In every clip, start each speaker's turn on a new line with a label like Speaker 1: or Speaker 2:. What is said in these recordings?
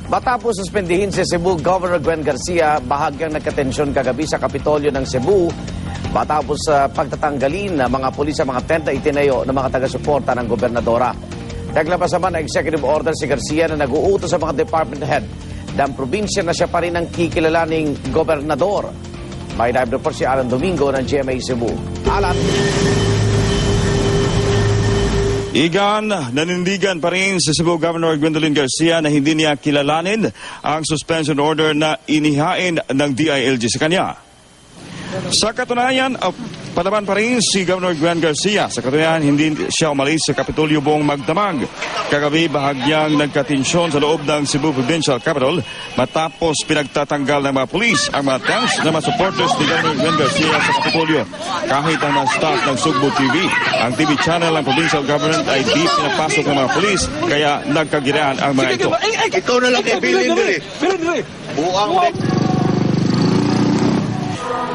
Speaker 1: Matapos suspendihin si Cebu Governor Gwen Garcia, bahagyang nagkatensyon kagabi sa Kapitolyo ng Cebu matapos pagtatanggalin ng mga pulis sa mga tent na itinayo ng mga taga-suporta ng gobernadora. Naglabas naman ng executive order si Garcia na nag-uutos sa mga department head ng probinsya na siya pa rin ang kikilalaning gobernador. May live report si Alan Domingo ng GMA Cebu. Alan.
Speaker 2: Igan, nanindigan pa rin si Cebu Governor Gwendolyn Garcia na hindi niya kilalanin ang suspension order na inihain ng DILG sa kanya. Sa katunayan, palaban pa rin si Governor Gwen Garcia. Sa katunayan, hindi siya umalis sa Kapitolyo buong magdamag. Kagabi, bahagyang nagkatensyon sa loob ng Cebu Provincial Capital matapos pinagtatanggal ng mga pulis ang mga tanks na mga supporters ni Governor Gwen Garcia sa Kapitolyo. Kahit ang mga staff ng Sugbo TV, ang TV channel ng provincial government ay di pinapasok ng mga pulis, kaya nagkagiraan ang mga ito.
Speaker 3: Ikaw na lang kay Bilin dili. Buang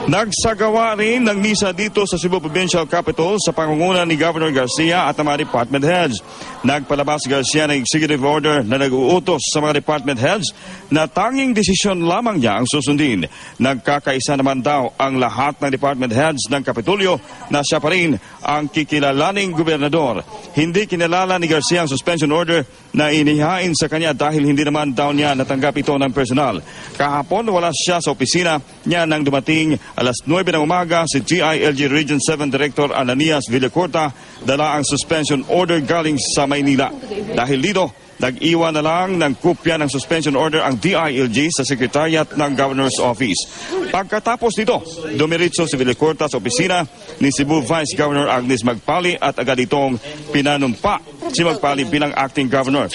Speaker 2: Nagsagawa rin ng misa dito sa Cebu Provincial Capital sa pangunguna ni Governor Garcia at ang mga department heads. Nagpalabas Garcia ng executive order na nag-uutos sa mga department heads na tanging desisyon lamang niya ang susundin. Nagkakaisa naman daw ang lahat ng department heads ng Kapitolyo na siya pa rin ang kikilalaning gobernador. Hindi kinalala ni Garcia ang suspension order na inihain sa kanya dahil hindi naman daw niya natanggap ito ng personal. Kahapon wala siya sa opisina niya nang dumating alas 9 ng umaga si DILG Region 7 Director Ananias Villacorta, dala ang suspension order galing sa Maynila. Dahil dito, nag-iwan na lang ng kopya ng suspension order ang DILG sa Secretariat ng Governor's Office. Pagkatapos nito, dumiritso si Villacorta sa opisina ni Cebu Vice Governor Agnes Magpali at agad itong pinanumpa si Magpali bilang acting governor.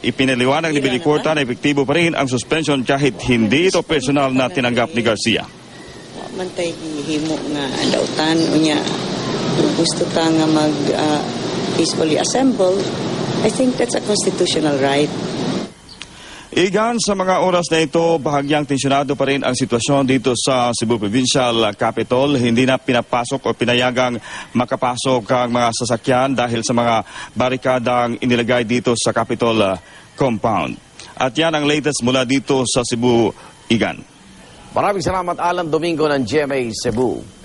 Speaker 2: Ipinaliwanag ni Villacorta na epektibo pa rin ang suspension kahit hindi ito personal na tinanggap ni Garcia.
Speaker 4: Mantay himo nga dautan unya gusto ta nga mag peacefully assemble. I think that's a constitutional right.
Speaker 2: Igan, sa mga oras na ito, bahagyang tensyonado pa rin ang sitwasyon dito sa Cebu Provincial Capital. Hindi na pinapasok o pinayagang makapasok ang mga sasakyan dahil sa mga barikadang inilagay dito sa Capitol compound. At yan ang latest mula dito sa Cebu, Igan.
Speaker 1: Maraming salamat, Alan Domingo ng GMA Cebu.